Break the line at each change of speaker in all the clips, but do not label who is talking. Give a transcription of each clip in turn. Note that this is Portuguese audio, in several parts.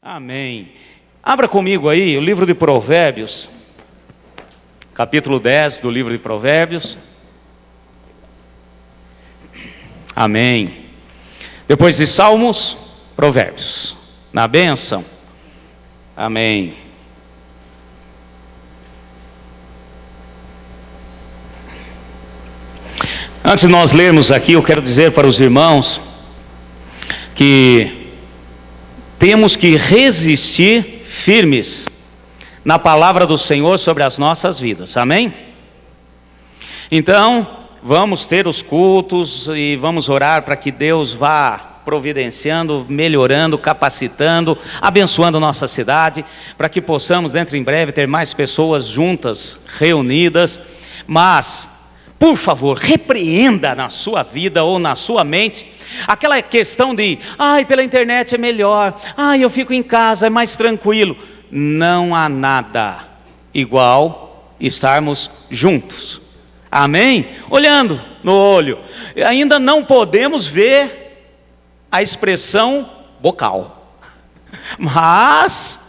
Amém. Abra comigo aí o livro de Provérbios, capítulo 10 do livro de Provérbios. Amém. Depois de Salmos, Provérbios. Na bênção. Amém. Antes de nós lermos aqui, eu quero dizer para os irmãos que temos que resistir firmes na palavra do Senhor sobre as nossas vidas, amém? Então, vamos ter os cultos e vamos orar para que Deus vá providenciando, melhorando, capacitando, abençoando nossa cidade, para que possamos dentro em breve ter mais pessoas juntas, reunidas. Mas, por favor, repreenda na sua vida ou na sua mente aquela questão de, pela internet é melhor, eu fico em casa, é mais tranquilo. Não há nada igual estarmos juntos, amém? Olhando no olho, ainda não podemos ver a expressão vocal, mas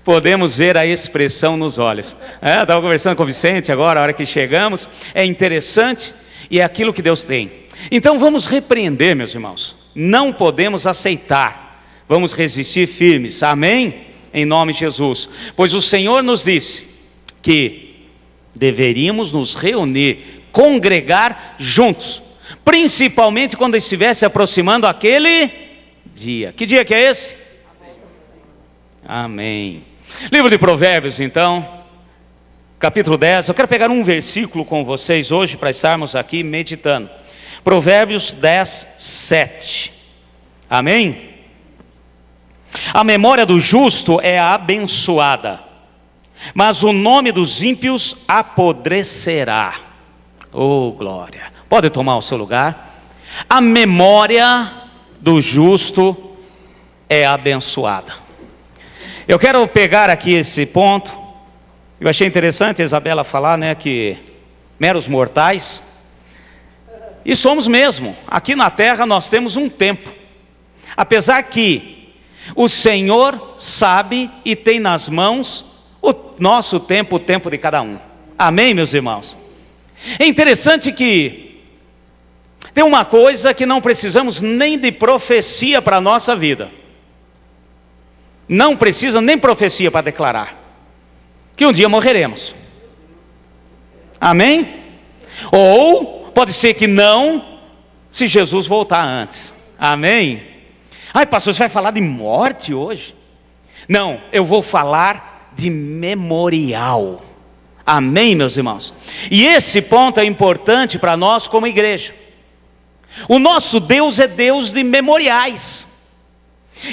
podemos ver a expressão nos olhos. Estava conversando com o Vicente agora, a hora que chegamos, é interessante e é aquilo que Deus tem. Então vamos repreender, meus irmãos, não podemos aceitar, vamos resistir firmes, amém? Em nome de Jesus, pois o Senhor nos disse que deveríamos nos reunir, congregar juntos, principalmente quando estivesse se aproximando aquele dia. Que dia que é esse? Amém. Livro de Provérbios então, capítulo 10, eu quero pegar um versículo com vocês hoje para estarmos aqui meditando. Provérbios 10, 7. Amém? A memória do justo é abençoada, mas o nome dos ímpios apodrecerá. Oh, glória. Pode tomar o seu lugar. A memória do justo é abençoada. Eu quero pegar aqui esse ponto. Eu achei interessante a Isabela falar, que meros mortais, e somos mesmo. Aqui na terra nós temos um tempo, apesar que o Senhor sabe e tem nas mãos o nosso tempo, o tempo de cada um. Amém, meus irmãos? É interessante que tem uma coisa que não precisamos nem de profecia para a nossa vida. Não precisa nem profecia para declarar que um dia morreremos. Amém? Ou pode ser que não, se Jesus voltar antes. Amém? Pastor, você vai falar de morte hoje? Não, eu vou falar de memorial. Amém, meus irmãos? E esse ponto é importante para nós como igreja. O nosso Deus é Deus de memoriais.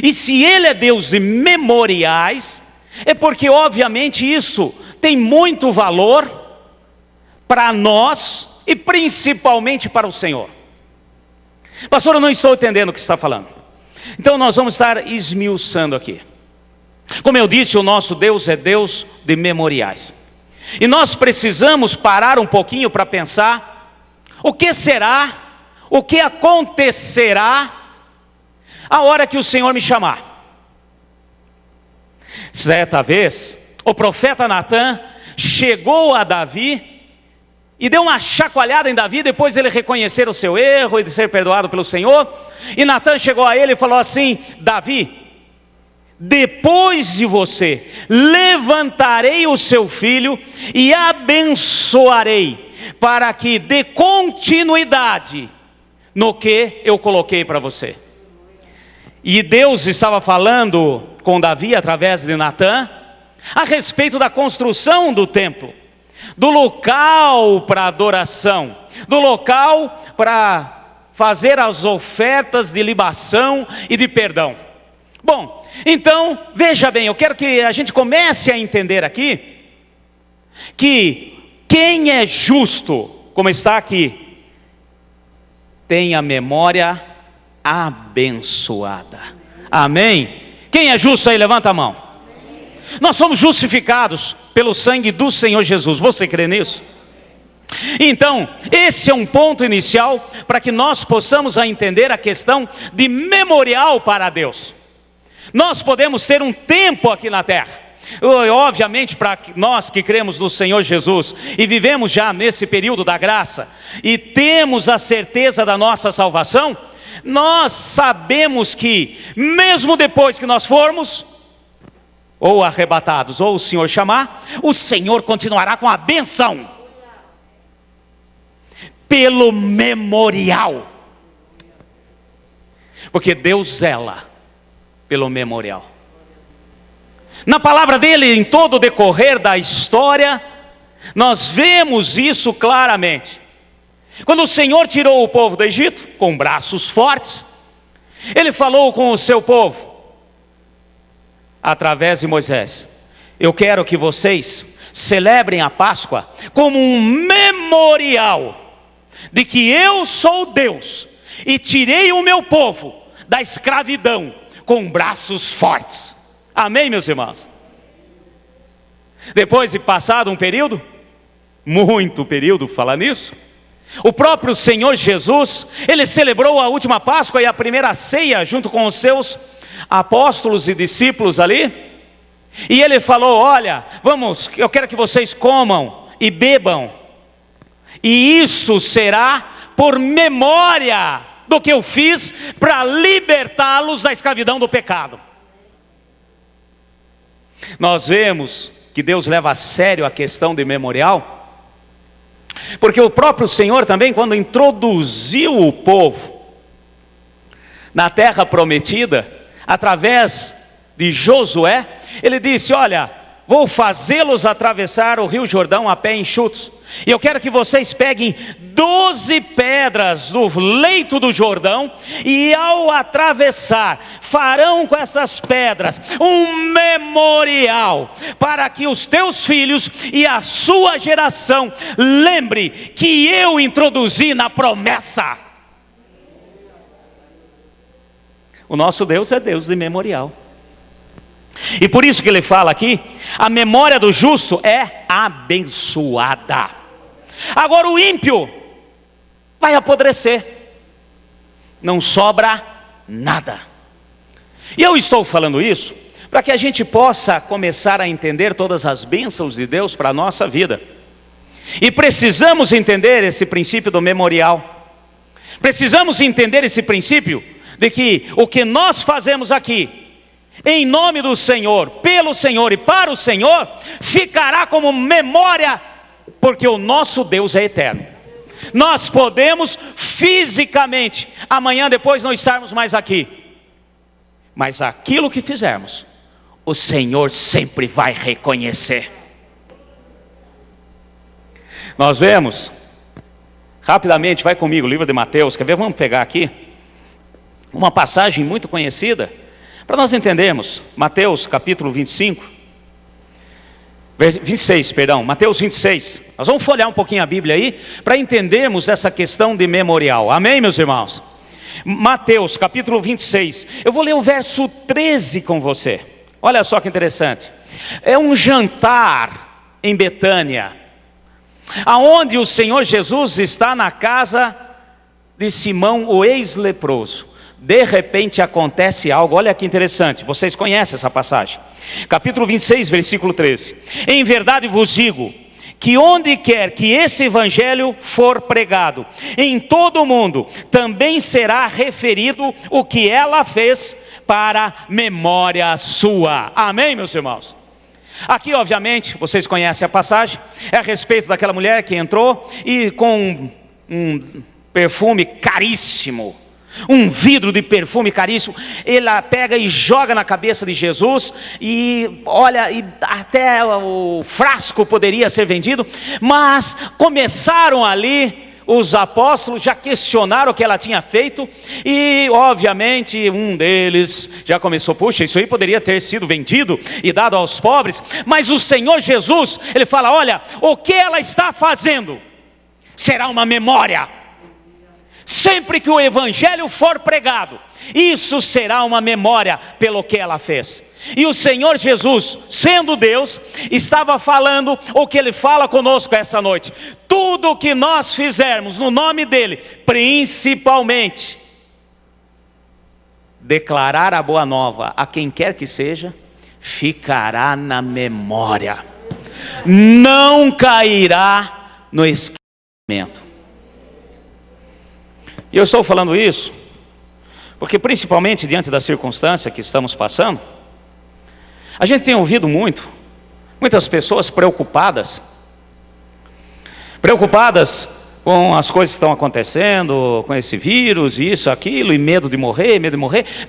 E se Ele é Deus de memoriais, é porque obviamente isso tem muito valor para nós e principalmente para o Senhor. Pastor, eu não estou entendendo o que está falando. Então nós vamos estar esmiuçando aqui. Como eu disse, o nosso Deus é Deus de memoriais. E nós precisamos parar um pouquinho para pensar o que será, o que acontecerá a hora que o Senhor me chamar. Certa vez, o profeta Natã chegou a Davi e deu uma chacoalhada em Davi, depois de ele reconhecer o seu erro e de ser perdoado pelo Senhor. E Natã chegou a ele e falou assim: Davi, depois de você, levantarei o seu filho e abençoarei, para que dê continuidade no que eu coloquei para você. E Deus estava falando com Davi através de Natã a respeito da construção do templo, do local para adoração, do local para fazer as ofertas de libação e de perdão. Bom, então, veja bem, eu quero que a gente comece a entender aqui que quem é justo, como está aqui, tem a memória abençoada. Amém? Quem é justo aí, levanta a mão. Nós somos justificados pelo sangue do Senhor Jesus. Você crê nisso? Então, esse é um ponto inicial para que nós possamos entender a questão de memorial para Deus. Nós podemos ter um tempo aqui na terra. Obviamente, para nós que cremos no Senhor Jesus e vivemos já nesse período da graça e temos a certeza da nossa salvação, nós sabemos que mesmo depois que nós formos ou arrebatados, ou o Senhor chamar, o Senhor continuará com a bênção pelo memorial, porque Deus zela pelo memorial. Na palavra dele, em todo o decorrer da história, nós vemos isso claramente. Quando o Senhor tirou o povo do Egito, com braços fortes, ele falou com o seu povo, através de Moisés: eu quero que vocês celebrem a Páscoa como um memorial de que eu sou Deus e tirei o meu povo da escravidão com braços fortes. Amém, meus irmãos? Depois de passado um período, muito período falar nisso, o próprio Senhor Jesus, ele celebrou a última Páscoa e a primeira ceia junto com os seus apóstolos e discípulos ali, e ele falou: olha, vamos, eu quero que vocês comam e bebam, e isso será por memória do que eu fiz para libertá-los da escravidão do pecado. Nós vemos que Deus leva a sério a questão de memorial, porque o próprio Senhor também, quando introduziu o povo na terra prometida, através de Josué, ele disse: olha, vou fazê-los atravessar o rio Jordão a pé enxutos, e eu quero que vocês peguem 12 pedras do leito do Jordão, e ao atravessar, farão com essas pedras um memorial, para que os teus filhos e a sua geração lembre que eu introduzi na promessa. O nosso Deus é Deus de memorial. E por isso que ele fala aqui, a memória do justo é abençoada. Agora o ímpio vai apodrecer, não sobra nada. E eu estou falando isso para que a gente possa começar a entender todas as bênçãos de Deus para a nossa vida. E precisamos entender esse princípio do memorial. Precisamos entender esse princípio de que o que nós fazemos aqui, em nome do Senhor, pelo Senhor e para o Senhor, ficará como memória, porque o nosso Deus é eterno. Nós podemos fisicamente, amanhã depois não estarmos mais aqui, mas aquilo que fizermos, o Senhor sempre vai reconhecer. Nós vemos, rapidamente, vai comigo, o livro de Mateus, quer ver? Vamos pegar aqui uma passagem muito conhecida, para nós entendermos. Mateus capítulo 26, Mateus 26, nós vamos folhear um pouquinho a Bíblia aí, para entendermos essa questão de memorial, amém, meus irmãos? Mateus capítulo 26, eu vou ler o verso 13 com você, olha só que interessante. É um jantar em Betânia, aonde o Senhor Jesus está na casa de Simão, o ex-leproso. De repente acontece algo, olha que interessante, vocês conhecem essa passagem. Capítulo 26, versículo 13. Em verdade vos digo, que onde quer que esse evangelho for pregado, em todo o mundo, também será referido o que ela fez para memória sua. Amém, meus irmãos? Aqui, obviamente, vocês conhecem a passagem, é a respeito daquela mulher que entrou e com um perfume caríssimo, um vidro de perfume caríssimo, ela pega e joga na cabeça de Jesus, e olha, e até o frasco poderia ser vendido, mas começaram ali, os apóstolos já questionaram o que ela tinha feito, e obviamente um deles já começou: puxa, isso aí poderia ter sido vendido e dado aos pobres. Mas o Senhor Jesus, ele fala: olha, o que ela está fazendo será uma memória. Sempre que o evangelho for pregado, isso será uma memória pelo que ela fez. E o Senhor Jesus, sendo Deus, estava falando o que Ele fala conosco essa noite. Tudo o que nós fizermos no nome dEle, principalmente declarar a boa nova a quem quer que seja, ficará na memória, não cairá no esquecimento. E eu estou falando isso porque, principalmente diante da circunstância que estamos passando, a gente tem ouvido muitas pessoas preocupadas com as coisas que estão acontecendo, com esse vírus, isso, aquilo, e medo de morrer. Meu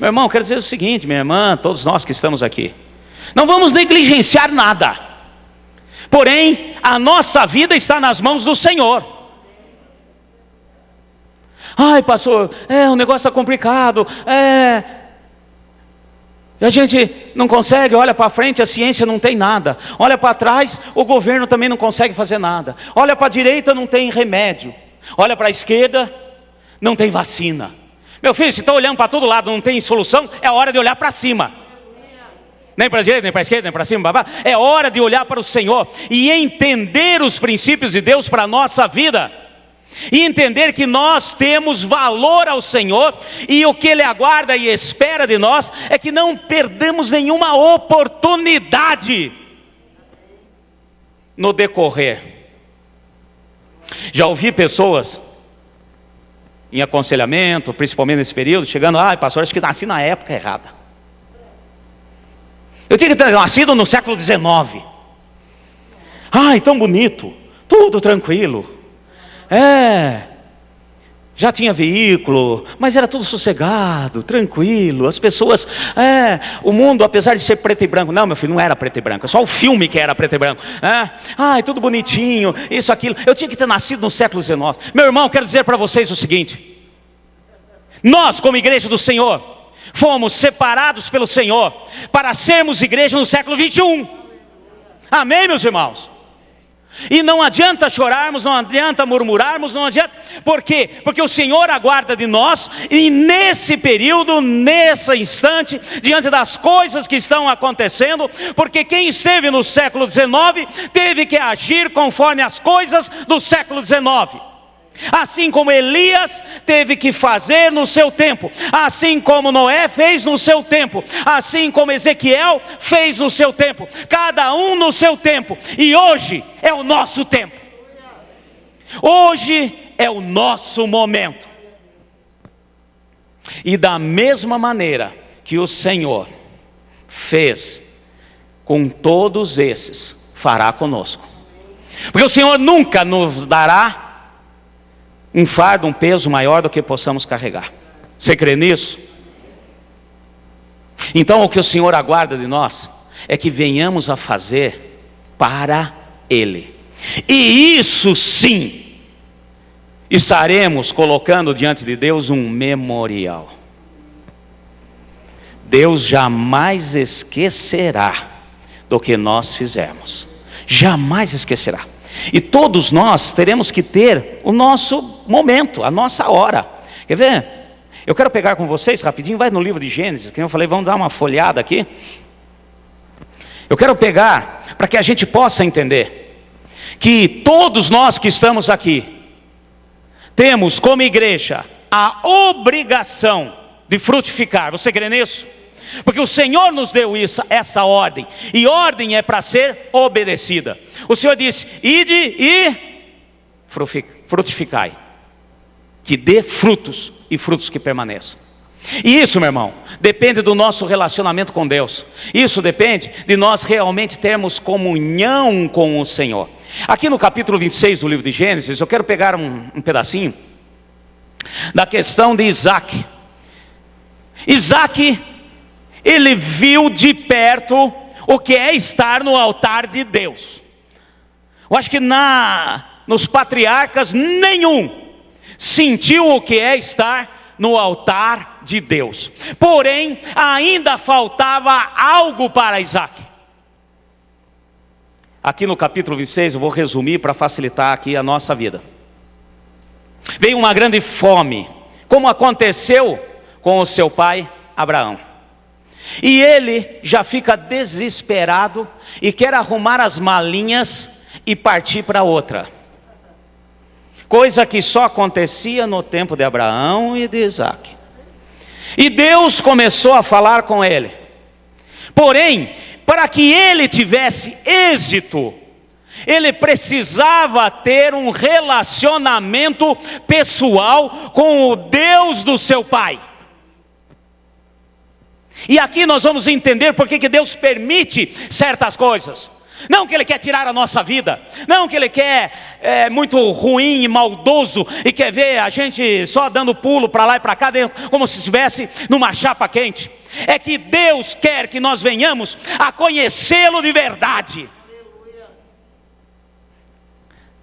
irmão, quero dizer o seguinte, minha irmã, todos nós que estamos aqui, não vamos negligenciar nada, porém, a nossa vida está nas mãos do Senhor. Ai, pastor, o negócio está complicado, a gente não consegue, olha para frente, a ciência não tem nada. Olha para trás, o governo também não consegue fazer nada. Olha para a direita, não tem remédio. Olha para a esquerda, não tem vacina. Meu filho, se está olhando para todo lado, não tem solução, é hora de olhar para cima. Nem para a direita, nem para a esquerda, nem para cima, babá. É hora de olhar para o Senhor e entender os princípios de Deus para a nossa vida. E entender que nós temos valor ao Senhor, e o que Ele aguarda e espera de nós é que não perdamos nenhuma oportunidade no decorrer. Já ouvi pessoas em aconselhamento, principalmente nesse período, chegando, pastor, acho que nasci na época errada. Eu tinha que ter nascido no século XIX. Tão bonito, tudo tranquilo. Já tinha veículo, mas era tudo sossegado, tranquilo. As pessoas, o mundo, apesar de ser preto e branco, não, meu filho, não era preto e branco, só o filme que era preto e branco. Tudo bonitinho, isso, aquilo. Eu tinha que ter nascido no século XIX. Meu irmão, quero dizer para vocês o seguinte: nós, como igreja do Senhor, fomos separados pelo Senhor para sermos igreja no século 21. Amém, meus irmãos? E não adianta chorarmos, não adianta murmurarmos, não adianta. Por quê? Porque o Senhor aguarda de nós, e nesse período, nesse instante, diante das coisas que estão acontecendo, porque quem esteve no século XIX teve que agir conforme as coisas do século XIX. Assim como Elias teve que fazer no seu tempo, assim como Noé fez no seu tempo, assim como Ezequiel fez no seu tempo, cada um no seu tempo. E hoje é o nosso tempo, hoje é o nosso momento. E da mesma maneira que o Senhor fez com todos esses, fará conosco. Porque o Senhor nunca nos dará um fardo, um peso maior do que possamos carregar. Você crê nisso? Então o que o Senhor aguarda de nós é que venhamos a fazer para Ele. E isso sim, estaremos colocando diante de Deus um memorial. Deus jamais esquecerá do que nós fizermos. Jamais esquecerá. E todos nós teremos que ter o nosso momento, a nossa hora. Quer ver? Eu quero pegar com vocês rapidinho, vai no livro de Gênesis, que eu falei, vamos dar uma folhada aqui. Eu quero pegar para que a gente possa entender que todos nós que estamos aqui temos como igreja a obrigação de frutificar. Você crê nisso? Porque o Senhor nos deu essa ordem, e ordem é para ser obedecida. O Senhor disse, ide e frutificai, que dê frutos, e frutos que permaneçam. E isso, meu irmão, depende do nosso relacionamento com Deus. Isso depende de nós realmente termos comunhão com o Senhor. Aqui no capítulo 26 do livro de Gênesis, eu quero pegar um pedacinho da questão de Isaac. Isaac, ele viu de perto o que é estar no altar de Deus. Eu acho que nos patriarcas nenhum sentiu o que é estar no altar de Deus. Porém, ainda faltava algo para Isaac. Aqui no capítulo 26, eu vou resumir para facilitar aqui a nossa vida. Veio uma grande fome, como aconteceu com o seu pai Abraão. E ele já fica desesperado e quer arrumar as malinhas e partir para outra. Coisa que só acontecia no tempo de Abraão e de Isaac. E Deus começou a falar com ele. Porém, para que ele tivesse êxito, ele precisava ter um relacionamento pessoal com o Deus do seu pai. E aqui nós vamos entender por que Deus permite certas coisas. Não que Ele quer tirar a nossa vida, não que Ele quer muito ruim e maldoso e quer ver a gente só dando pulo para lá e para cá, como se estivesse numa chapa quente. É que Deus quer que nós venhamos a conhecê-lo de verdade.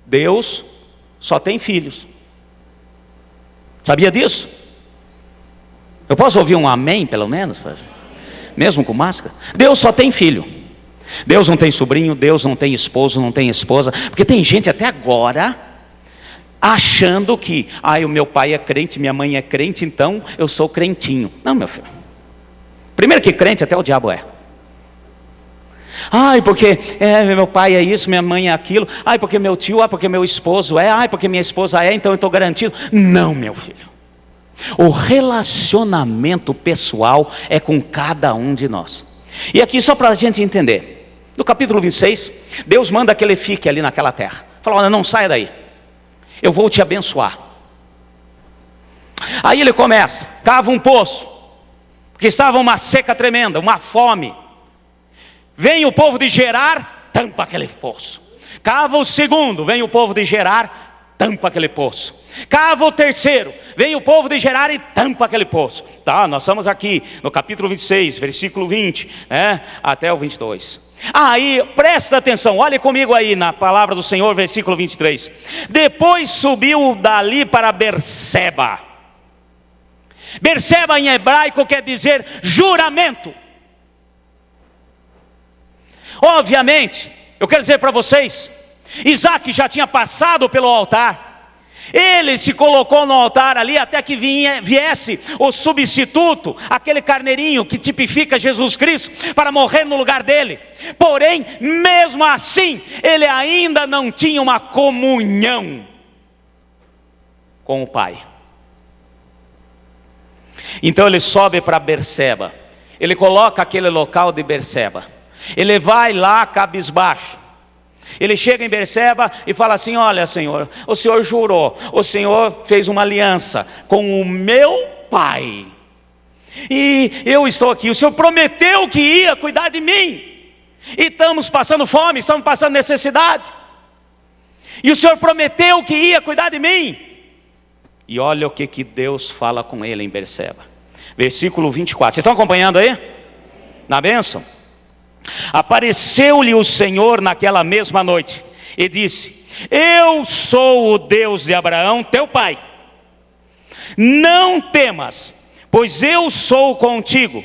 Deus só tem filhos. Sabia disso? Eu posso ouvir um amém pelo menos? Mesmo com máscara? Deus só tem filho. Deus não tem sobrinho, Deus não tem esposo, não tem esposa. Porque tem gente até agora achando que o meu pai é crente, minha mãe é crente, então eu sou crentinho. Não, meu filho. Primeiro que crente até o diabo é. Porque meu pai é isso, minha mãe é aquilo. Porque meu tio, porque meu esposo é. Porque minha esposa é, então eu estou garantido. Não, meu filho. O relacionamento pessoal é com cada um de nós. E aqui só para a gente entender. No capítulo 26, Deus manda que ele fique ali naquela terra. Fala, olha, não saia daí. Eu vou te abençoar. Aí ele começa, cava um poço. Porque estava uma seca tremenda, uma fome. Vem o povo de Gerar, tampa aquele poço. Cava o segundo, vem o povo de Gerar, tampa aquele poço. Cava o terceiro, vem o povo de Gerar e tampa aquele poço. Tá, nós estamos aqui no capítulo 26, versículo 20, até o 22. Aí, presta atenção, olhe comigo aí na palavra do Senhor, versículo 23. Depois subiu dali para Berseba. Berseba em hebraico quer dizer juramento. Obviamente, eu quero dizer para vocês, Isaac já tinha passado pelo altar. Ele se colocou no altar ali até que viesse o substituto, aquele carneirinho que tipifica Jesus Cristo, para morrer no lugar dele. Porém, mesmo assim, ele ainda não tinha uma comunhão com o Pai. Então ele sobe para Berseba. Ele coloca aquele local de Berseba. Ele vai lá cabisbaixo. Ele chega em Berseba e fala assim, olha Senhor, o Senhor jurou, o Senhor fez uma aliança com o meu pai. E eu estou aqui, o Senhor prometeu que ia cuidar de mim. E estamos passando fome, estamos passando necessidade. E o Senhor prometeu que ia cuidar de mim. E olha o que Deus fala com ele em Berseba. Versículo 24, vocês estão acompanhando aí? Na bênção? Apareceu-lhe o Senhor naquela mesma noite e disse, eu sou o Deus de Abraão, teu pai. Não temas, pois eu sou contigo.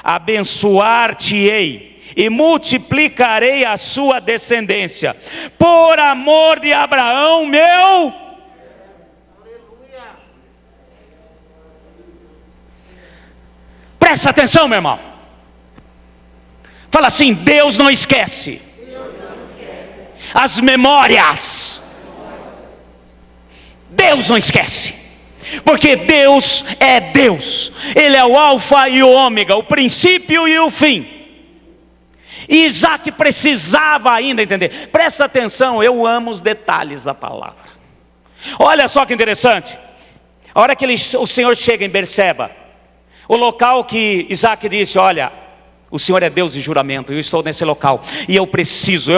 Abençoar-te-ei e multiplicarei a sua descendência, por amor de Abraão, meu. Presta atenção, meu irmão. Fala assim, Deus não esquece as memórias. Deus não esquece. Porque Deus é Deus. Ele é o alfa e o ômega, o princípio e o fim. E Isaac precisava ainda entender. Presta atenção, eu amo os detalhes da palavra. Olha só que interessante. A hora que o Senhor chega em Berseba, o local que Isaac disse, olha, o Senhor é Deus de juramento, eu estou nesse local, e eu preciso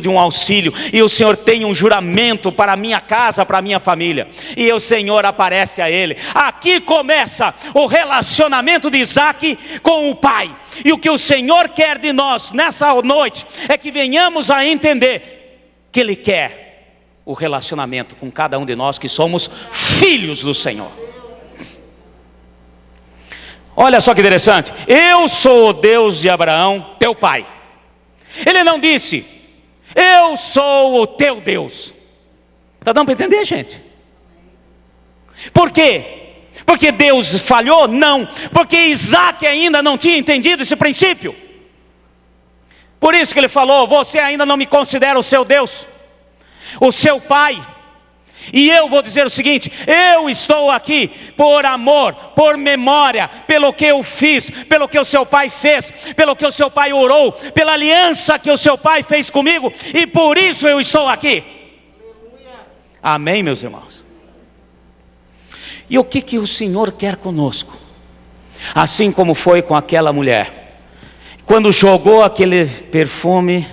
de um auxílio, e o Senhor tem um juramento para a minha casa, para a minha família, e o Senhor aparece a ele. Aqui começa o relacionamento de Isaac com o pai, e o que o Senhor quer de nós nessa noite, é que venhamos a entender, que Ele quer o relacionamento com cada um de nós, que somos filhos do Senhor. Olha só que interessante, eu sou o Deus de Abraão, teu pai. Ele não disse, eu sou o teu Deus. Está dando para entender, gente? Por quê? Porque Deus falhou? Não, porque Isaac ainda não tinha entendido esse princípio. Por isso que ele falou, você ainda não me considera o seu Deus, o seu pai. E eu vou dizer o seguinte: eu estou aqui por amor, por memória, pelo que eu fiz, pelo que o seu pai fez, pelo que o seu pai orou, pela aliança que o seu pai fez comigo, e por isso eu estou aqui. Amém, meus irmãos? E o que o Senhor quer conosco? Assim como foi com aquela mulher, quando jogou aquele perfume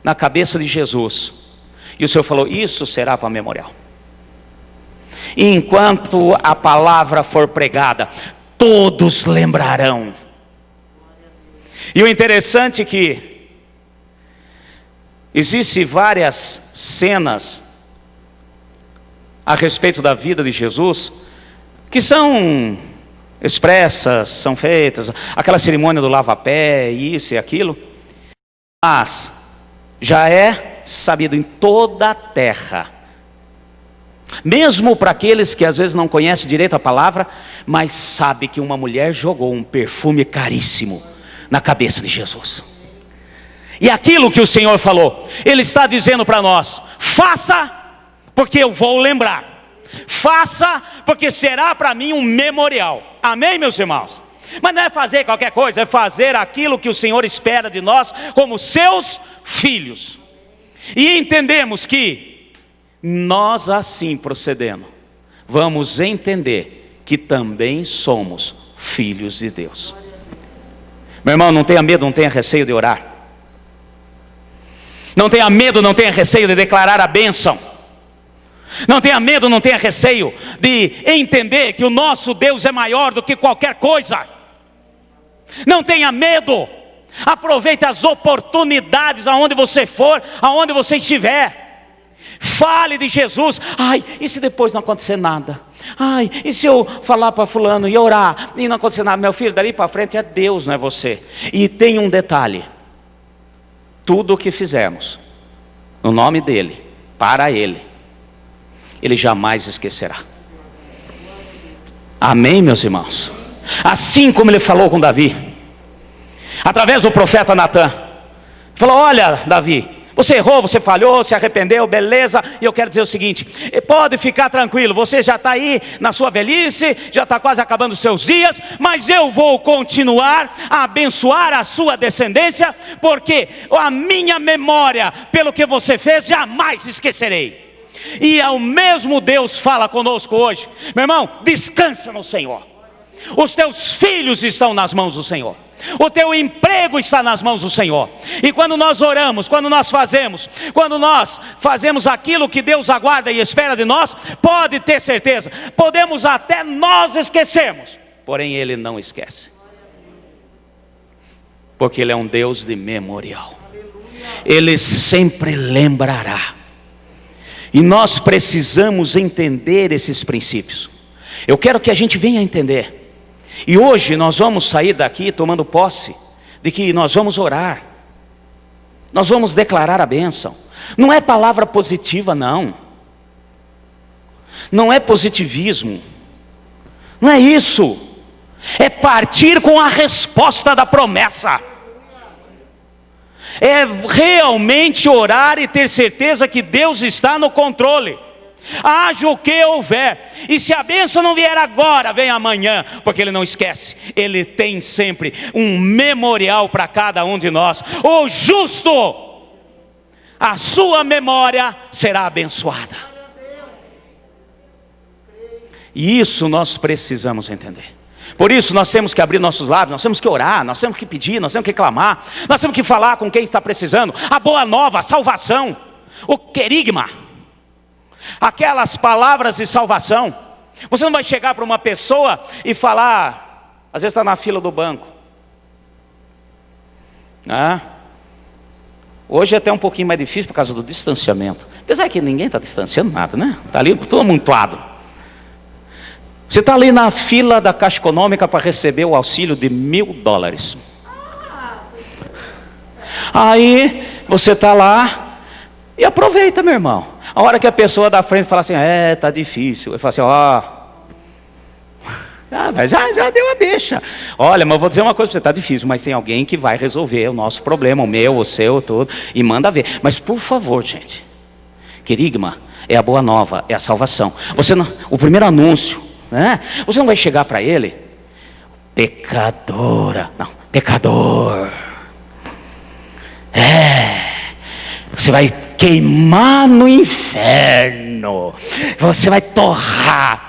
na cabeça de Jesus, e o Senhor falou: isso será para memorial. E enquanto a palavra for pregada, todos lembrarão. E o interessante é que existem várias cenas a respeito da vida de Jesus que são expressas, são feitas, aquela cerimônia do lava-pé, isso e aquilo, mas já é sabido em toda a terra, mesmo para aqueles que às vezes não conhecem direito a palavra, mas sabe que uma mulher jogou um perfume caríssimo na cabeça de Jesus. E aquilo que o Senhor falou, Ele está dizendo para nós: faça, porque eu vou lembrar. Faça, porque será para mim um memorial. Amém, meus irmãos? Mas não é fazer qualquer coisa, é fazer aquilo que o Senhor espera de nós como seus filhos. E entendemos que nós, assim procedendo, vamos entender que também somos filhos de Deus. Meu irmão, não tenha medo, não tenha receio de orar. Não tenha medo, não tenha receio de declarar a bênção. Não tenha medo, não tenha receio de entender que o nosso Deus é maior do que qualquer coisa. Não tenha medo. Aproveite as oportunidades aonde você for, aonde você estiver. Fale de Jesus. Ai, e se depois não acontecer nada? Ai, e se eu falar para fulano e orar e não acontecer nada? Meu filho, dali para frente é Deus, não é você. E tem um detalhe: tudo o que fizermos no nome dele, para ele, ele jamais esquecerá. Amém, meus irmãos? Assim como ele falou com Davi, através do profeta Natã, falou: olha, Davi, você errou, você falhou, se arrependeu, beleza. E eu quero dizer o seguinte: pode ficar tranquilo, você já está aí na sua velhice, já está quase acabando os seus dias, mas eu vou continuar a abençoar a sua descendência, porque a minha memória pelo que você fez jamais esquecerei. E o mesmo Deus fala conosco hoje. Meu irmão, descansa no Senhor. Os teus filhos estão nas mãos do Senhor. O teu emprego está nas mãos do Senhor. E quando nós oramos, quando nós fazemos aquilo que Deus aguarda e espera de nós, pode ter certeza, podemos até nós esquecermos, porém Ele não esquece, porque Ele é um Deus de memorial. Ele sempre lembrará. E nós precisamos entender esses princípios. Eu quero que a gente venha entender. E hoje nós vamos sair daqui tomando posse de que nós vamos orar. Nós vamos declarar a bênção. Não é palavra positiva, não. Não é positivismo. Não é isso. É partir com a resposta da promessa. É realmente orar e ter certeza que Deus está no controle. Haja o que houver. E se a bênção não vier agora, vem amanhã, porque Ele não esquece. Ele tem sempre um memorial para cada um de nós. O justo, a sua memória será abençoada. E isso nós precisamos entender. Por isso nós temos que abrir nossos lábios, nós temos que orar, nós temos que pedir, nós temos que clamar, nós temos que falar com quem está precisando a boa nova, a salvação, o querigma, aquelas palavras de salvação. Você não vai chegar para uma pessoa e falar, às vezes está na fila do banco, hoje é até um pouquinho mais difícil por causa do distanciamento, apesar que ninguém está distanciando nada, né? Está ali todo amontoado. Você está ali na fila da Caixa Econômica para receber o auxílio de $1.000. Aí você está lá e aproveita, meu irmão. A hora que a pessoa da frente fala assim, está difícil. Eu falo assim, já deu a deixa. Olha, mas eu vou dizer uma coisa para você, está difícil, mas tem alguém que vai resolver o nosso problema, o meu, o seu, tudo, e manda ver. Mas por favor, gente, querigma, é a boa nova, é a salvação. Você não, o primeiro anúncio, né? Você não vai chegar para ele, pecadora, não, pecador. Você vai queimar no inferno, você vai torrar.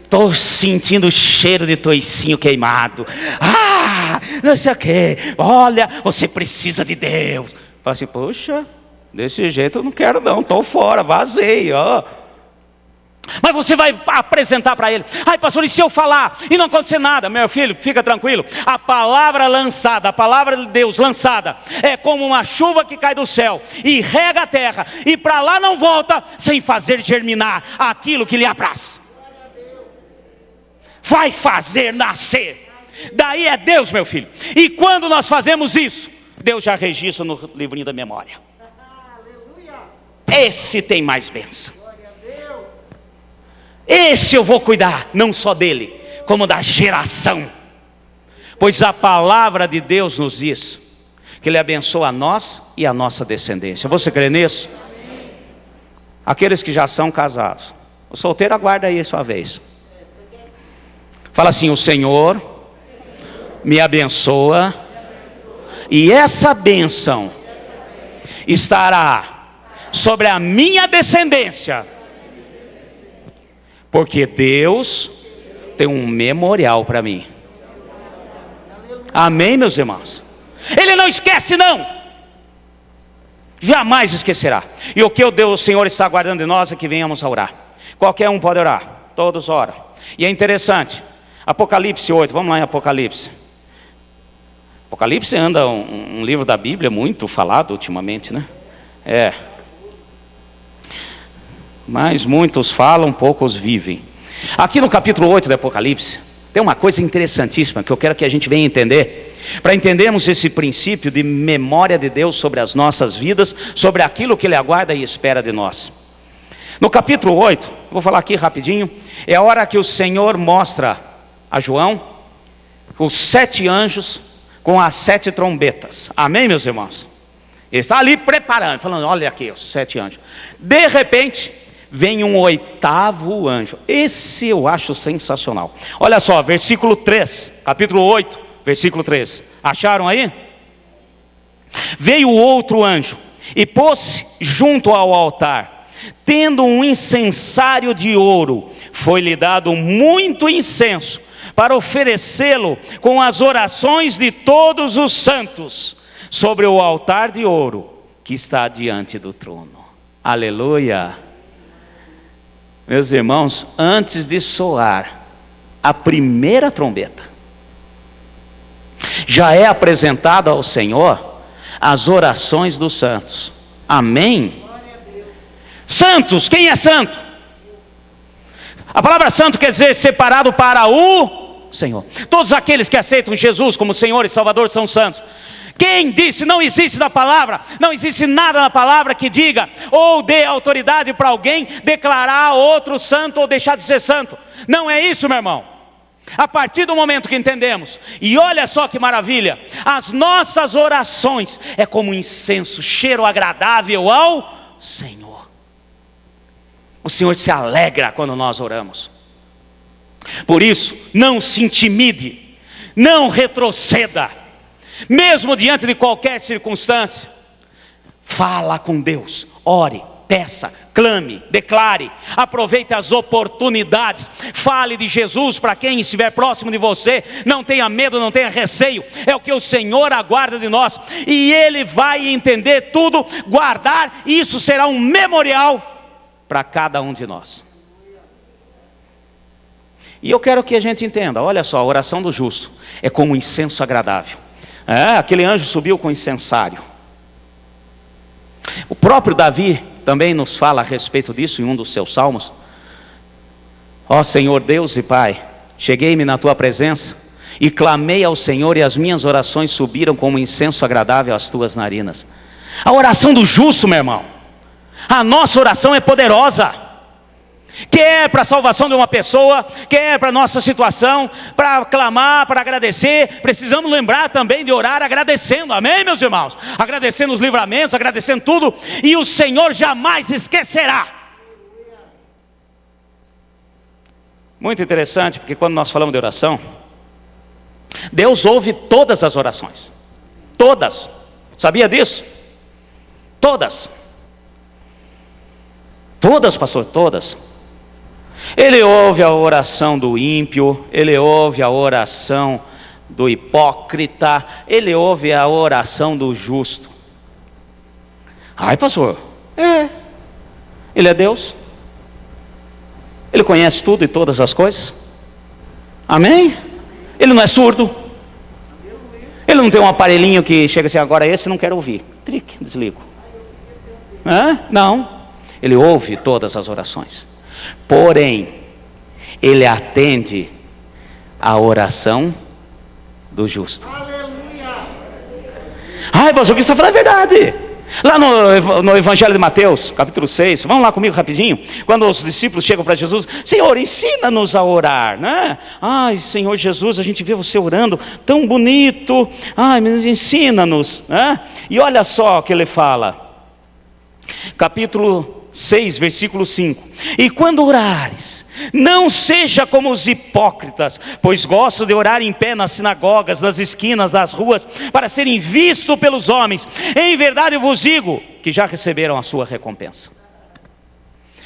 Estou sentindo o cheiro de toicinho queimado. Não sei o que. Olha, você precisa de Deus. Fala assim, poxa, desse jeito eu não quero não, estou fora, vazei, ó. Mas você vai apresentar para ele. Ai, pastor, e se eu falar e não acontecer nada? Meu filho, fica tranquilo. A palavra lançada, a palavra de Deus lançada, é como uma chuva que cai do céu e rega a terra, e para lá não volta sem fazer germinar aquilo que lhe apraz. Vai fazer nascer. Daí é Deus, meu filho. E quando nós fazemos isso, Deus já registra no livrinho da memória. Esse tem mais bênção. Esse eu vou cuidar, não só dele, como da geração. Pois a palavra de Deus nos diz que Ele abençoa a nós e a nossa descendência. Você crê nisso? Aqueles que já são casados, o solteiro aguarda aí a sua vez. Fala assim, o Senhor me abençoa, e essa bênção estará sobre a minha descendência, porque Deus tem um memorial para mim. Amém, meus irmãos? Ele não esquece, não. Jamais esquecerá. E o que o Senhor está aguardando de nós é que venhamos a orar. Qualquer um pode orar, todos oram. E é interessante, Apocalipse 8, vamos lá em Apocalipse. Apocalipse anda um livro da Bíblia muito falado ultimamente, né? Mas muitos falam, poucos vivem. Aqui no capítulo 8 do Apocalipse, tem uma coisa interessantíssima que eu quero que a gente venha entender. Para entendermos esse princípio de memória de Deus sobre as nossas vidas, sobre aquilo que Ele aguarda e espera de nós. No capítulo 8, vou falar aqui rapidinho, é a hora que o Senhor mostra a João os 7 anjos com as 7 trombetas. Amém, meus irmãos? Ele está ali preparando, falando, olha aqui os 7 anjos. De repente, vem um 8º anjo. Esse eu acho sensacional. Olha só, versículo 3, capítulo 8, versículo 3. Acharam aí? Veio outro anjo e pôs-se junto ao altar, tendo um incensário de ouro. Foi-lhe dado muito incenso para oferecê-lo com as orações de todos os santos sobre o altar de ouro que está diante do trono. Aleluia! Meus irmãos, antes de soar a primeira trombeta, já é apresentada ao Senhor as orações dos santos. Amém? Santos, quem é santo? A palavra santo quer dizer separado para o Senhor. Todos aqueles que aceitam Jesus como Senhor e Salvador são santos. Quem disse? Não existe na palavra, não existe nada na palavra que diga ou dê autoridade para alguém declarar outro santo ou deixar de ser santo. Não é isso, meu irmão. A partir do momento que entendemos, e olha só que maravilha, as nossas orações é como um incenso, cheiro agradável ao Senhor. O Senhor se alegra quando nós oramos. Por isso, não se intimide, não retroceda. Mesmo diante de qualquer circunstância, fala com Deus, ore, peça, clame, declare, aproveite as oportunidades, fale de Jesus para quem estiver próximo de você, não tenha medo, não tenha receio, é o que o Senhor aguarda de nós, e Ele vai entender tudo, guardar, e isso será um memorial para cada um de nós. E eu quero que a gente entenda, olha só, a oração do justo é como um incenso agradável. Aquele anjo subiu com incensário. O próprio Davi também nos fala a respeito disso em um dos seus salmos. Ó Senhor Deus e Pai, cheguei-me na tua presença e clamei ao Senhor, e as minhas orações subiram como incenso agradável às tuas narinas. A oração do justo, meu irmão, a nossa oração é poderosa. Quer para a salvação de uma pessoa, quer para a nossa situação, para clamar, para agradecer, precisamos lembrar também de orar agradecendo, amém, meus irmãos? Agradecendo os livramentos, agradecendo tudo, e o Senhor jamais esquecerá Muito interessante, porque quando nós falamos de oração, Deus ouve todas as orações. Todas. Sabia disso? Todas. Todas, pastor, todas. Ele ouve a oração do ímpio, Ele ouve a oração do hipócrita, Ele ouve a oração do justo. Ai, pastor, Ele é Deus. Ele conhece tudo e todas as coisas. Amém? Ele não é surdo. Ele não tem um aparelhinho que chega assim, agora esse não quero ouvir. Trique, desligo. Não. Ele ouve todas as orações. Porém, Ele atende a oração do justo. Ai, pastor, o que você está falando é verdade. Lá no Evangelho de Mateus, capítulo 6, vamos lá comigo rapidinho. Quando os discípulos chegam para Jesus, Senhor, ensina-nos a orar, né? Ai, Senhor Jesus, a gente vê você orando tão bonito. Ai, mas ensina-nos, né? E olha só o que ele fala. Capítulo 6, versículo 5. E quando orares, não seja como os hipócritas, pois gostam de orar em pé nas sinagogas, nas esquinas das ruas, para serem vistos pelos homens. Em verdade eu vos digo que já receberam a sua recompensa.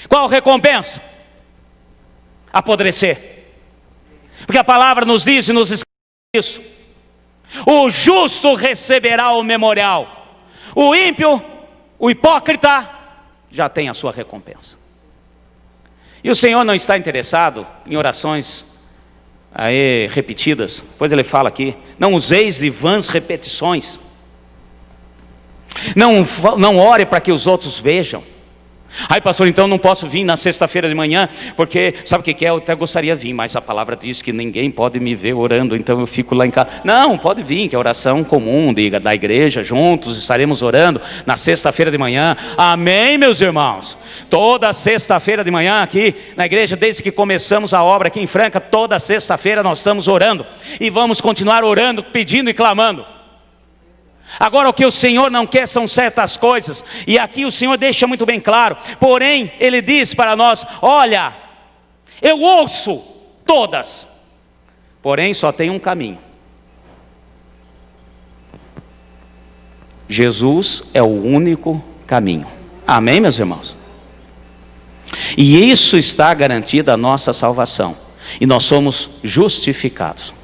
Qual recompensa? Apodrecer. Porque a palavra nos diz e nos escreve isso. O justo receberá o memorial. O ímpio, o hipócrita, já tem a sua recompensa. E o Senhor não está interessado em orações aí repetidas, pois Ele fala aqui, não useis de vãs repetições, não ore para que os outros vejam. Ai, pastor, então não posso vir na sexta-feira de manhã, porque sabe o que é? Eu até gostaria de vir, mas a palavra diz que ninguém pode me ver orando, então eu fico lá em casa. Não, pode vir, que é oração comum da igreja, juntos estaremos orando na sexta-feira de manhã. Amém, meus irmãos? Toda sexta-feira de manhã aqui na igreja, desde que começamos a obra aqui em Franca, toda sexta-feira nós estamos orando, e vamos continuar orando, pedindo e clamando. Agora o que o Senhor não quer são certas coisas, e aqui o Senhor deixa muito bem claro. Porém, Ele diz para nós, olha, eu ouço todas, porém só tem um caminho. Jesus é o único caminho. Amém, meus irmãos? E isso está garantido a nossa salvação, e nós somos justificados.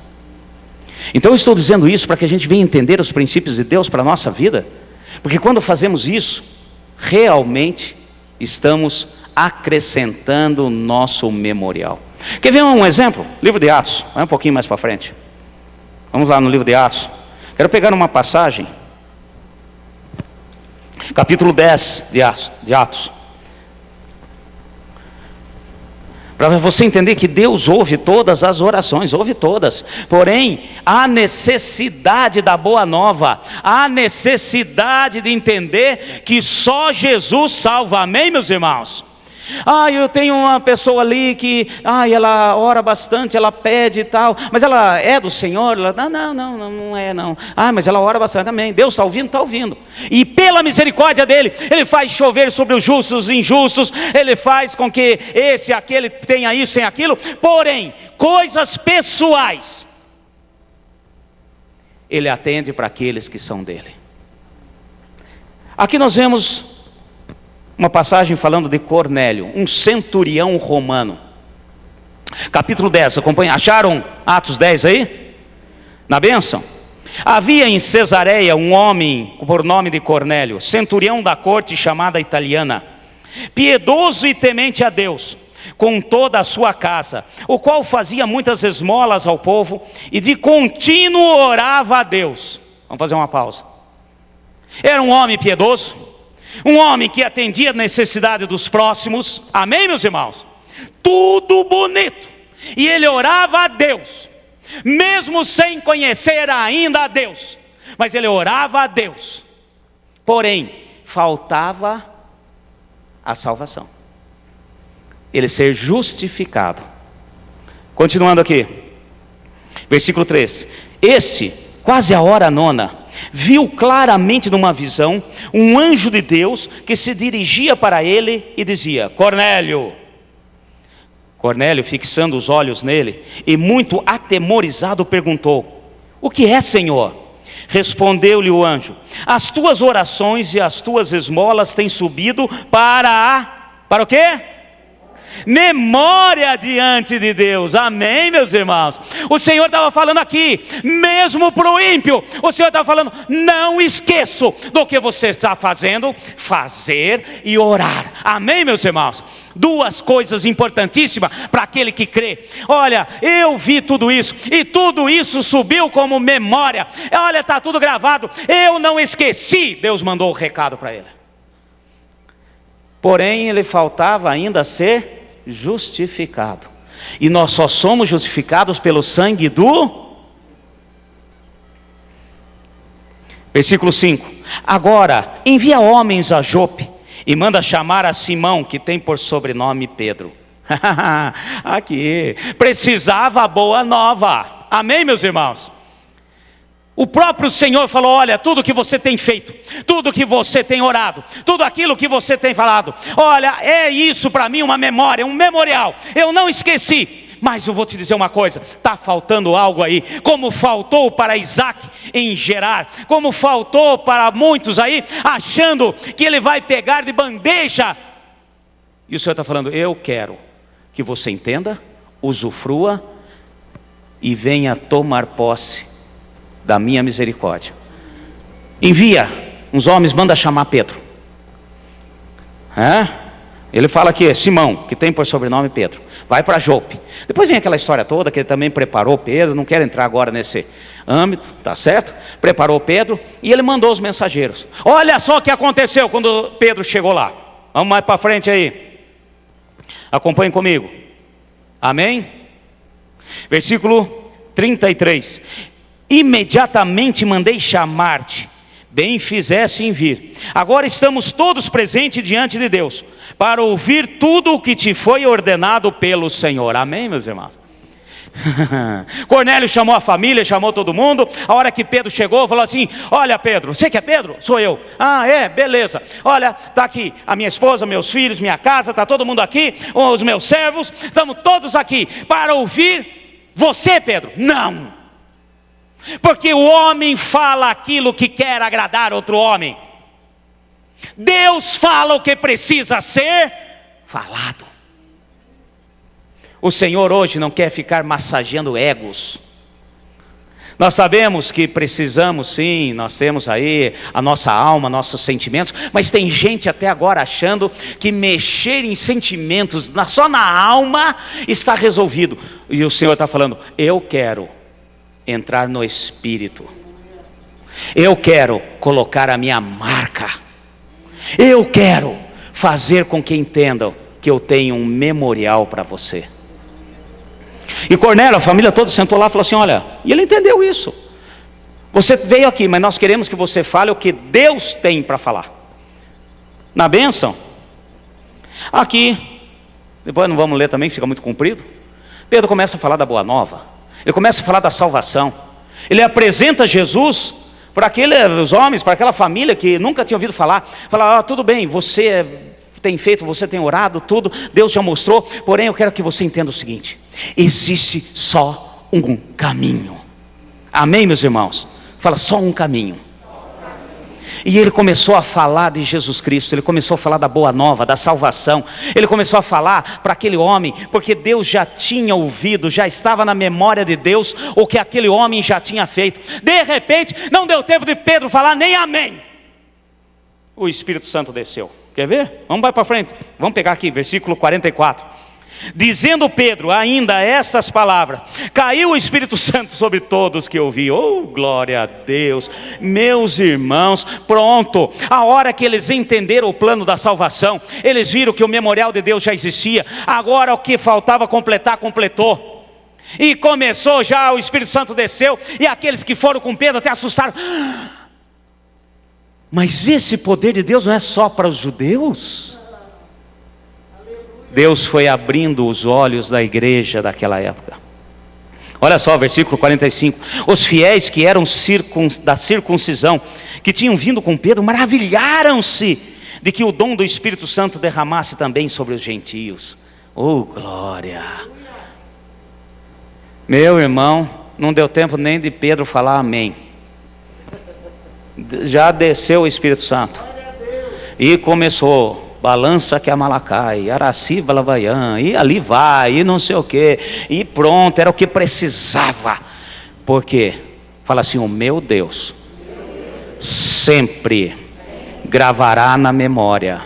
Então eu estou dizendo isso para que a gente venha entender os princípios de Deus para a nossa vida, porque quando fazemos isso, realmente estamos acrescentando o nosso memorial. Quer ver um exemplo? Livro de Atos, vai um pouquinho mais para frente. Vamos lá no livro de Atos. Quero pegar uma passagem, capítulo 10 de Atos. Para você entender que Deus ouve todas as orações, ouve todas. Porém, há necessidade da boa nova, há necessidade de entender que só Jesus salva. Amém, meus irmãos? Eu tenho uma pessoa ali que, ela ora bastante, ela pede e tal, mas ela é do Senhor? Ela, não é não. Mas ela ora bastante, amém. Deus está ouvindo? Está ouvindo. E pela misericórdia dEle, Ele faz chover sobre os justos e os injustos, Ele faz com que esse, aquele tenha isso, tenha aquilo. Porém, coisas pessoais, Ele atende para aqueles que são dEle. Aqui nós vemos uma passagem falando de Cornélio, um centurião romano. Capítulo 10, acompanha. Acharam Atos 10 aí? Na bênção? Havia em Cesareia um homem por nome de Cornélio, centurião da corte chamada italiana, piedoso e temente a Deus, com toda a sua casa, o qual fazia muitas esmolas ao povo e de contínuo orava a Deus. Vamos fazer uma pausa. Era um homem piedoso, um homem que atendia a necessidade dos próximos. Amém, meus irmãos? Tudo bonito. E ele orava a Deus, mesmo sem conhecer ainda a Deus, mas ele orava a Deus. Porém, faltava a salvação, ele ser justificado. Continuando aqui, versículo 3. Esse, quase a hora nona, viu claramente numa visão um anjo de Deus que se dirigia para ele e dizia: Cornélio. Cornélio, fixando os olhos nele, e muito atemorizado, perguntou: o que é, Senhor? Respondeu-lhe o anjo: as tuas orações e as tuas esmolas têm subido para o quê? Memória diante de Deus. Amém, meus irmãos? O Senhor estava falando aqui, mesmo para o ímpio, o Senhor estava falando: não esqueço do que você está fazendo, fazer e orar. Amém, meus irmãos? Duas coisas importantíssimas para aquele que crê. Olha, eu vi tudo isso, e tudo isso subiu como memória. Olha, está tudo gravado, eu não esqueci. Deus mandou o recado para ele. Porém, ele faltava ainda ser justificado. E nós só somos justificados pelo sangue do... Versículo 5. Agora, envia homens a Jope e manda chamar a Simão, que tem por sobrenome Pedro. Aqui, precisava a boa nova. Amém, meus irmãos? O próprio Senhor falou: olha, tudo que você tem feito, tudo que você tem orado, tudo aquilo que você tem falado, olha, é isso para mim uma memória, um memorial. Eu não esqueci, mas eu vou te dizer uma coisa: está faltando algo aí, como faltou para Isaac em Gerar, como faltou para muitos aí, achando que ele vai pegar de bandeja. E o Senhor está falando: eu quero que você entenda, usufrua e venha tomar posse da minha misericórdia. Envia uns homens, manda chamar Pedro. Ele fala aqui, Simão, que tem por sobrenome Pedro, vai para Jope. Depois vem aquela história toda que ele também preparou Pedro. Não quero entrar agora nesse âmbito, tá certo? Preparou Pedro e ele mandou os mensageiros. Olha só o que aconteceu quando Pedro chegou lá. Vamos mais para frente aí, acompanhem comigo. Amém? Versículo 33. Imediatamente mandei chamar-te, bem fizesse em vir. Agora estamos todos presentes diante de Deus, para ouvir tudo o que te foi ordenado pelo Senhor. Amém, meus irmãos? Cornélio chamou a família, chamou todo mundo. A hora que Pedro chegou, falou assim: olha, Pedro, você que é Pedro? Sou eu. Ah, é? Beleza. Olha, está aqui a minha esposa, meus filhos, minha casa, está todo mundo aqui, os meus servos, estamos todos aqui para ouvir você, Pedro. Não, porque o homem fala aquilo que quer agradar outro homem. Deus fala o que precisa ser falado. O Senhor hoje não quer ficar massageando egos. Nós sabemos que precisamos, sim, nós temos aí a nossa alma, nossos sentimentos, mas tem gente até agora achando que mexer em sentimentos só na alma está resolvido. E o Senhor está falando: eu quero entrar no Espírito, eu quero colocar a minha marca, eu quero fazer com que entendam que eu tenho um memorial para você. E Cornélio, a família toda sentou lá e falou assim: olha, e ele entendeu isso. Você veio aqui, mas nós queremos que você fale o que Deus tem para falar. Na bênção, aqui, depois não vamos ler também, fica muito comprido. Pedro começa a falar da boa nova. Ele começa a falar da salvação. Ele apresenta Jesus para aqueles homens, para aquela família que nunca tinha ouvido falar. Fala: tudo bem, você tem feito, você tem orado, tudo, Deus já mostrou. Porém, eu quero que você entenda o seguinte: existe só um caminho. Amém, meus irmãos? Fala: só um caminho. E ele começou a falar de Jesus Cristo, ele começou a falar da boa nova, da salvação. Ele começou a falar para aquele homem, porque Deus já tinha ouvido, já estava na memória de Deus o que aquele homem já tinha feito. De repente, não deu tempo de Pedro falar nem amém. O Espírito Santo desceu. Quer ver? Vamos para frente. Vamos pegar aqui, versículo 44. Dizendo Pedro ainda essas palavras, caiu o Espírito Santo sobre todos que ouviam. Oh, glória a Deus. Meus irmãos, pronto. A hora que eles entenderam o plano da salvação, eles viram que o memorial de Deus já existia. Agora o que faltava completar, completou. E começou já, o Espírito Santo desceu. E aqueles que foram com Pedro até assustaram. Mas esse poder de Deus não é só para os judeus? Deus foi abrindo os olhos da igreja daquela época. Olha só, versículo 45. Os fiéis que eram da circuncisão, que tinham vindo com Pedro, maravilharam-se de que o dom do Espírito Santo derramasse também sobre os gentios. Oh, glória! Meu irmão, não deu tempo nem de Pedro falar amém. Já desceu o Espírito Santo. E começou, balança que a Malacai, Araci Balavaiã, e ali vai, e não sei o quê. E pronto, era o que precisava. Por quê? Fala assim, o meu Deus sempre gravará na memória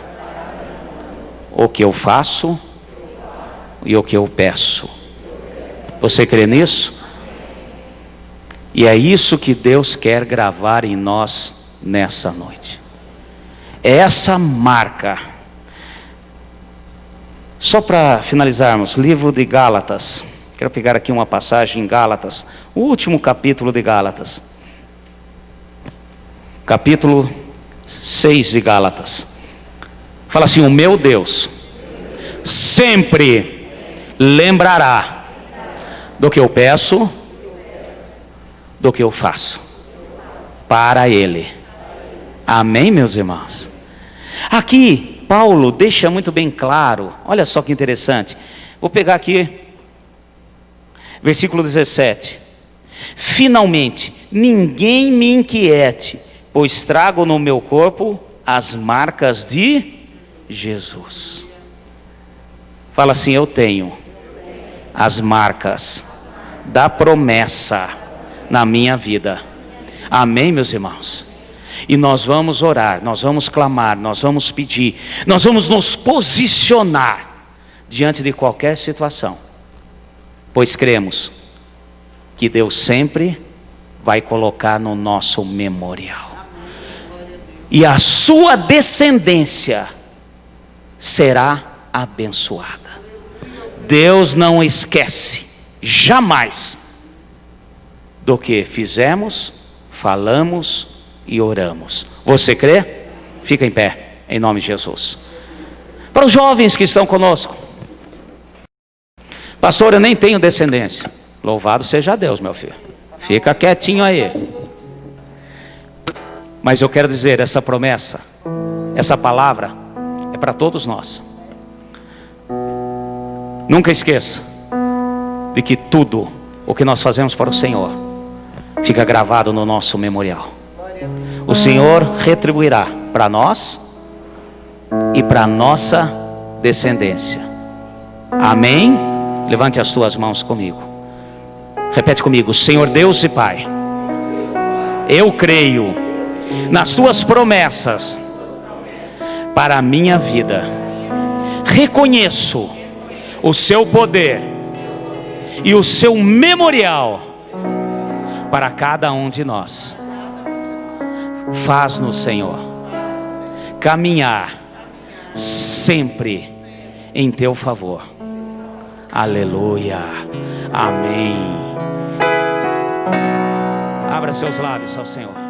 o que eu faço e o que eu peço. Você crê nisso? E é isso que Deus quer gravar em nós nessa noite. É essa marca. Só para finalizarmos, livro de Gálatas. Quero pegar aqui uma passagem em Gálatas, o último capítulo de Gálatas. Capítulo 6 de Gálatas. Fala assim, o meu Deus sempre lembrará do que eu peço, do que eu faço para Ele. Amém, meus irmãos? Aqui, Paulo deixa muito bem claro, olha só que interessante. Vou pegar aqui, versículo 17. Finalmente, ninguém me inquiete, pois trago no meu corpo as marcas de Jesus. Fala assim, eu tenho as marcas da promessa na minha vida. Amém, meus irmãos? E nós vamos orar, nós vamos clamar, nós vamos pedir, nós vamos nos posicionar diante de qualquer situação, pois cremos que Deus sempre vai colocar no nosso memorial, e a sua descendência será abençoada. Deus não esquece jamais do que fizemos, falamos e oramos. Você crê? Fica em pé, em nome de Jesus. Para os jovens que estão conosco, pastor, eu nem tenho descendência. Louvado seja Deus, meu filho. Fica quietinho aí. Mas eu quero dizer, essa promessa, essa palavra é para todos nós. Nunca esqueça de que tudo o que nós fazemos para o Senhor fica gravado no nosso memorial. O Senhor retribuirá para nós e para a nossa descendência. Amém? Levante as tuas mãos comigo. Repete comigo. Senhor Deus e Pai, eu creio nas tuas promessas para a minha vida. Reconheço o seu poder e o seu memorial para cada um de nós. Faz-nos, Senhor, caminhar sempre em teu favor. Aleluia. Amém. Abra seus lábios ao Senhor.